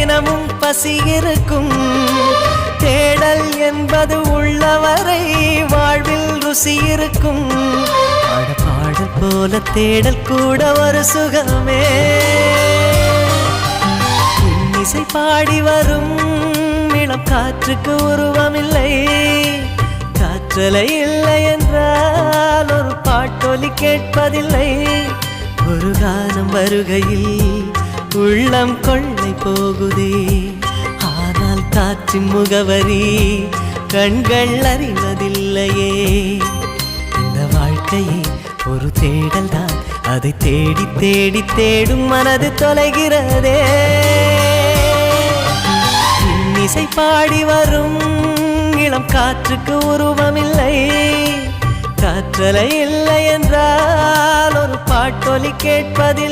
தினமும் பசி இருக்கும். தேடல் என்பது உள்ளவரை வாழ்வில் ருசி இருக்கும். பாடல் போல தேடல் கூட ஒரு சுகமே. இசை பாடி வரும் இளம் காற்றுக்கு உருவமில்லை. காற்றலை இல்லை என்றால் ஒரு பாட்டொலி கேட்பதில்லை. ஒரு காலம் வருகையில் உள்ளம் கொள்ளை போகுதே. ஆனால் காற்றின் முகவரி கண்கள் அறிவதில்லையே. இந்த வாழ்க்கையே ஒரு தேடல் தான். அதை தேடி தேடி தேடும் மனது தொலைகிறதே. இசை பாடி வரும் இளம் காற்றுக்கு உருவமில்லை. காற்றலை இல்லை என்றால் ஒரு பாட்டொலி கேட்பதில்லை.